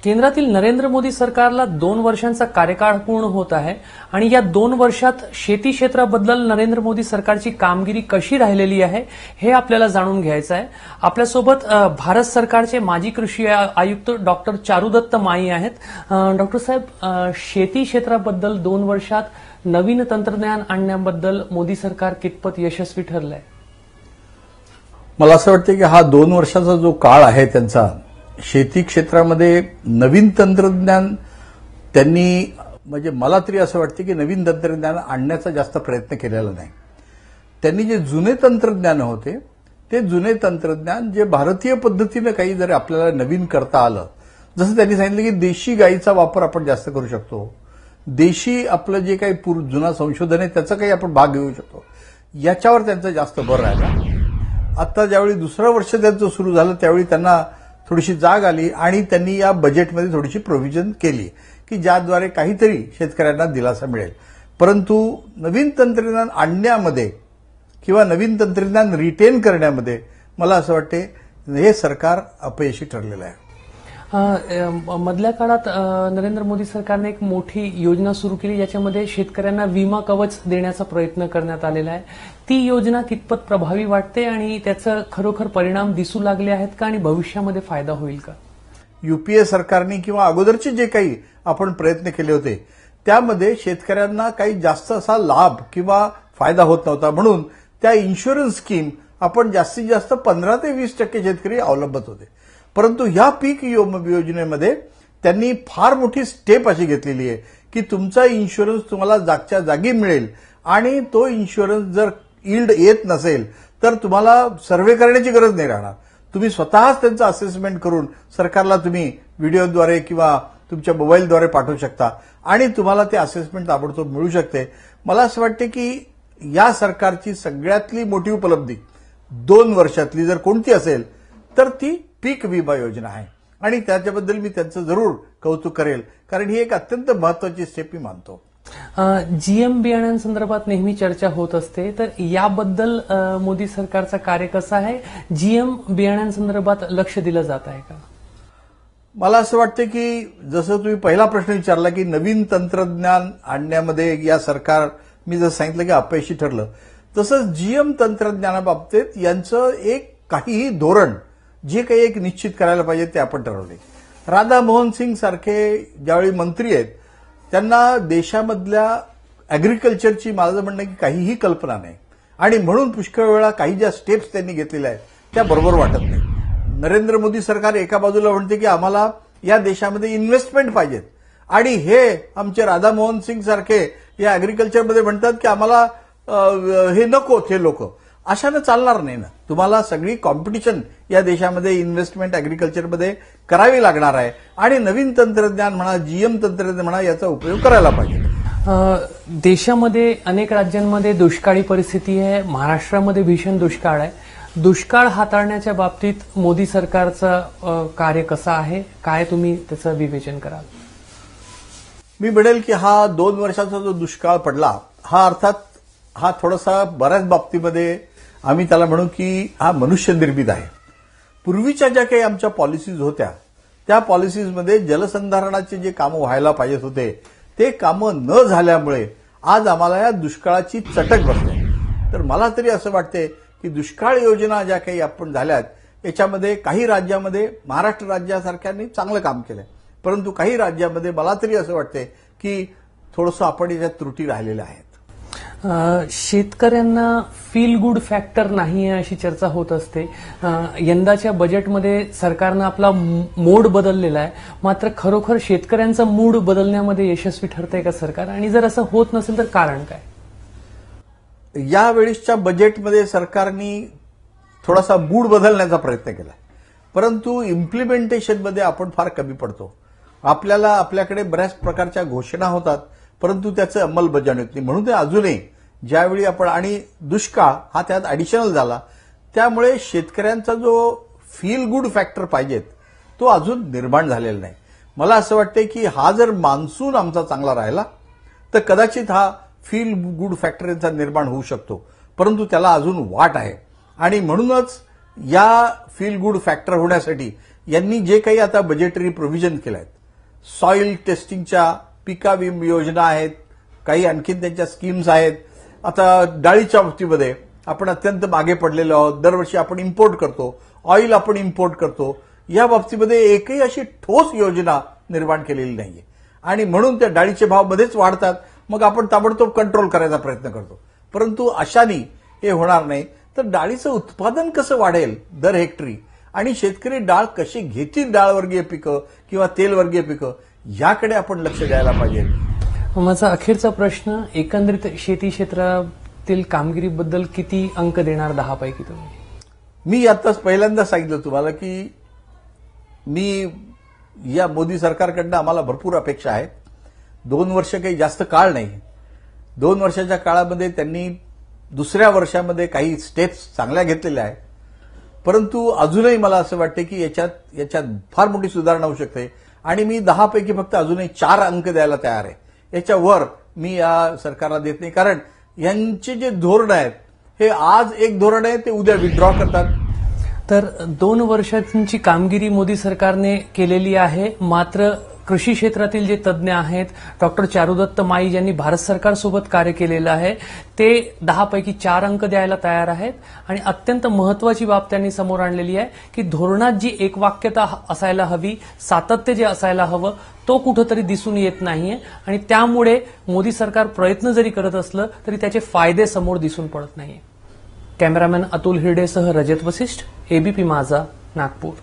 केंद्रातील नरेंद्र मोदी सरकारला 2 वर्षांचा कार्यकाळ पूर्ण होत आहे आणि या 2 वर्षात शेती क्षेत्राबद्दल नरेंद्र मोदी सरकारची कामगिरी कशी राहिलेली आहे हे आपल्याला जाणून घ्यायचं आहे। आपल्यासोबत भारत सरकारचे माजी कृषी आयुक्त डॉक्टर चारुदत्त माई आहेत। डॉक्टर साहेब, शेती क्षेत्राबद्दल 2 वर्षात नवीन तंत्रज्ञान आणण्याबद्दल मोदी सरकार कितपत यशस्वी ठरलंय? मला असं वाटतं की हा 2 वर्षाचा जो काळ आहे त्यांचा शेती क्षेत्रामध्ये नवीन तंत्रज्ञान त्यांनी म्हणजे मला तरी असं वाटतं की नवीन तंत्रज्ञान आणण्याचा जास्त प्रयत्न केलेला नाही। त्यांनी जे जुने तंत्रज्ञान होते ते जुने तंत्रज्ञान जे भारतीय पद्धतीने काही जर आपल्याला नवीन करता आलं, जसं त्यांनी सांगितलं की देशी गाईचा वापर आपण जास्त करू शकतो, देशी आपलं जे काही जुना संशोधन आहे त्याचा काही आपण भाग घेऊ शकतो, याच्यावर त्यांचा जास्त भर राहिला। आता ज्यावेळी दुसरं वर्ष त्यांचं सुरू झालं त्यावेळी त्यांना थोडीशी जाग आली आणि त्यांनी या बजेटमध्ये थोडीशी प्रोव्हिजन केली की ज्याद्वारे काहीतरी शेतकऱ्यांना दिलासा मिळेल। परंतु नवीन तंत्रज्ञान आणण्यामध्ये किंवा नवीन तंत्रज्ञान रिटेन करण्यामध्ये मला असं वाटते हे सरकार अपयशी ठरलेलं आहे। मधल्या काळात नरेंद्र मोदी सरकारने एक मोठी योजना सुरू केली, याच्यामध्ये शेतकऱ्यांना विमा कवच देण्याचा प्रयत्न करण्यात आलेला आहे। ती योजना कितपत प्रभावी वाटते आणि त्याचा खरोखर परिणाम दिसू लागले आहेत का आणि भविष्यामध्ये फायदा होईल का? यूपीए सरकारने किंवा अगोदरचे जे काही आपण प्रयत्न केले होते त्यामध्ये शेतकऱ्यांना काही जास्त असा लाभ किंवा फायदा होत नव्हता, म्हणून त्या इन्शुरन्स स्कीम आपण जास्तीत जास्त 15 ते 20% शेतकरी अवलंबत होते। परंतु ह्या पीक योजनेमध्ये त्यांनी फार मोठी स्टेप अशी घेतलेली आहे की तुमचा इन्शुरन्स तुम्हाला जागच्या जागी मिळेल आणि तो इन्शुरन्स जर यील्ड येत नसेल तर तुम्हाला सर्व्हे करण्याची गरज नाही राहणार। तुम्ही स्वतःच त्यांचं असेसमेंट करून सरकारला तुम्ही व्हिडिओद्वारे किंवा तुमच्या मोबाईलद्वारे पाठवू शकता आणि तुम्हाला ते असेसमेंट ताबडतोब मिळू शकते। मला असं वाटते की या सरकारची सगळ्यातली मोठी उपलब्धी 2 वर्षातली जर कोणती असेल तर ती पीक विमा योजना आहे आणि त्याच्याबद्दल मी त्यांचं जरूर कौतुक करेल, कारण ही एक अत्यंत महत्वाची स्टेप मी मानतो। जीएम बियाण्यांसंदर्भात नेहमी चर्चा होत असते, तर याबद्दल मोदी सरकारचा कार्य कसा आहे? जीएम बियाण्यांसंदर्भात लक्ष दिलं जात आहे का? मला असं वाटतं की जसं तुम्ही पहिला प्रश्न विचारला की नवीन तंत्रज्ञान आणण्यामध्ये या सरकार मी जसं सांगितलं की अपयशी ठरलं, तसंच जीएम तंत्रज्ञानाबाबतीत यांचं एक काहीही धोरण जे काही एक निश्चित करायला पाहिजे ते आपण ठरवले। राधा मोहन सिंग सारखे ज्यावेळी मंत्री आहेत त्यांना देशामधल्या अॅग्रिकल्चरची माझं म्हणणं की काहीही कल्पना नाही आणि म्हणून पुष्कळ वेळा काही ज्या स्टेप्स त्यांनी घेतलेल्या आहेत त्या बरोबर वाटत नाही। नरेंद्र मोदी सरकार एका बाजूला म्हणते की आम्हाला या देशामध्ये इन्व्हेस्टमेंट पाहिजेत आणि हे आमचे राधा मोहन सिंग सारखे या अॅग्रिकल्चरमध्ये म्हणतात की आम्हाला हे नको, ते लोक अशानं चालणार नाही ना। तुम्हाला सगळी कॉम्पिटिशन या देशामध्ये इन्व्हेस्टमेंट अॅग्रिकल्चरमध्ये करावी लागणार आहे आणि नवीन तंत्रज्ञान म्हणा, जीएम तंत्रज्ञान म्हणा, याचा उपयोग करायला पाहिजे। देशामध्ये अनेक राज्यांमध्ये दुष्काळी परिस्थिती आहे, महाराष्ट्रामध्ये भीषण दुष्काळ आहे। दुष्काळ हाताळण्याच्या बाबतीत मोदी सरकारचं कार्य कसं आहे, काय तुम्ही त्याचं विवेचन कराल? मी म्हणेल की हा 2 वर्षाचा जो दुष्काळ पडला हा अर्थात हा थोडासा बऱ्याच बाबतीमध्ये आम्ही त्याला म्हणू की हा मनुष्य निर्मित आहे। पूर्वीच्या ज्या काही आमच्या पॉलिसीज होत्या त्या पॉलिसीजमध्ये जलसंधारणाचे जे कामं व्हायला पाहिजेत होते ते कामं न झाल्यामुळे आज आम्हाला या दुष्काळाची चटक बसते। तर मला तरी असं वाटते की दुष्काळ योजना ज्या काही आपण झाल्यात याच्यामध्ये काही राज्यामध्ये महाराष्ट्र राज्यासारख्यांनी चांगलं काम केलंय, परंतु काही राज्यामध्ये मला तरी असं वाटते की थोडंसं आपण याच्यात त्रुटी राहिलेल्या आहेत। शेतकऱ्यांना फील गुड फॅक्टर नाही आहे अशी चर्चा होत असते। यंदाच्या बजेटमध्ये सरकारनं आपला मोड बदललेला आहे, मात्र खरोखर शेतकऱ्यांचा मूड बदलण्यामध्ये यशस्वी ठरतंय का सरकार, आणि जर असं होत नसेल तर कारण काय? यावेळीच्या बजेटमध्ये सरकारने थोडासा मूड बदलण्याचा प्रयत्न केला, परंतु इम्प्लिमेंटेशनमध्ये आपण फार कमी पडतो। आपल्याकडे बऱ्याच प्रकारच्या घोषणा होतात परंतु त्याचं अंमलबजावणी होत नाही, म्हणून ते अजूनही ज्यावेळी आपण आणि दुष्काळ हा त्यात ऍडिशनल झाला त्यामुळे शेतकऱ्यांचा जो फील गुड फॅक्टर पाहिजेत तो अजून निर्माण झालेला नाही। मला असं वाटतंय की हा जर मान्सून आमचा चांगला राहिला तर कदाचित हा फील गुड फॅक्टरचा निर्माण होऊ शकतो, परंतु त्याला अजून वाट आहे आणि म्हणूनच या फील गुड फॅक्टर होण्यासाठी यांनी जे काही आता बजेटरी प्रोव्हिजन केलं आहेत, सॉइल टेस्टिंगच्या पिका विमा योजना आहेत, काही आणखीन त्यांच्या स्कीम्स आहेत. आता डाळीच्या बाबतीमध्ये आपण अत्यंत मागे पडलेलो आहोत. दरवर्षी आपण इम्पोर्ट करतो, ऑइल आपण इम्पोर्ट करतो. या बाबतीमध्ये एकही अशी ठोस योजना निर्माण केलेली नाहीये आणि म्हणून त्या डाळीचे भाव मध्येच वाढतात. मग आपण ताबडतोब कंट्रोल करायचा प्रयत्न करतो, परंतु अशाने हे होणार नाही. तर डाळीचं उत्पादन कसं वाढेल दर हेक्टरी आणि शेतकरी डाळ कशी घेतील, डाळवर्गीय पिकं किंवा तेलवर्गीय पिकं, याकडे आपण लक्ष द्यायला पाहिजे. माझा अखेरचा प्रश्न, एकंदरीत शेती क्षेत्रातील कामगिरीबद्दल किती अंक देणार 10 पैकी तुम्ही? मी आताच पहिल्यांदा सांगितलं तुम्हाला की मी या मोदी सरकारकडनं आम्हाला भरपूर अपेक्षा आहेत. 2 वर्ष काही जास्त काळ नाही. 2 वर्षाच्या काळामध्ये त्यांनी दुसऱ्या वर्षामध्ये काही स्टेप्स चांगल्या घेतलेल्या आहेत, परंतु अजूनही मला असं वाटतं की याच्यात फार मोठी सुधारणा होऊ शकते आणि मी 10 पैकी फक्त अजूनही 4 अंक द्यायला तयार आहे. याच्यावर मी या सरकारला देत नाही, कारण यांचे जे धोरण आहेत हे आज एक धोरण आहे, ते उद्या विथड्रॉ करतात. तर 2 वर्षांची कामगिरी मोदी सरकारने केलेली आहे, मात्र कृषी क्षेत्रातील जे तज्ज्ञ आहेत, डॉक्टर चारुदत्त माई ज्यांनी भारत सरकारसोबत कार्य केलेलं आहे, ते 10 पैकी 4 अंक द्यायला तयार आहेत. आणि अत्यंत महत्वाची बाब त्यांनी समोर आणलेली आहे की धोरणात जी एकवाक्यता असायला हवी, सातत्य जे असायला हवं, तो कुठंतरी दिसून येत नाहीये आणि त्यामुळे मोदी सरकार प्रयत्न जरी करत असलं तरी त्याचे फायदे समोर दिसून पडत नाहीये. कॅमेरामॅन अतुल हिरडेसह रजत वसिष्ठ, एबीपी माझा, नागपूर.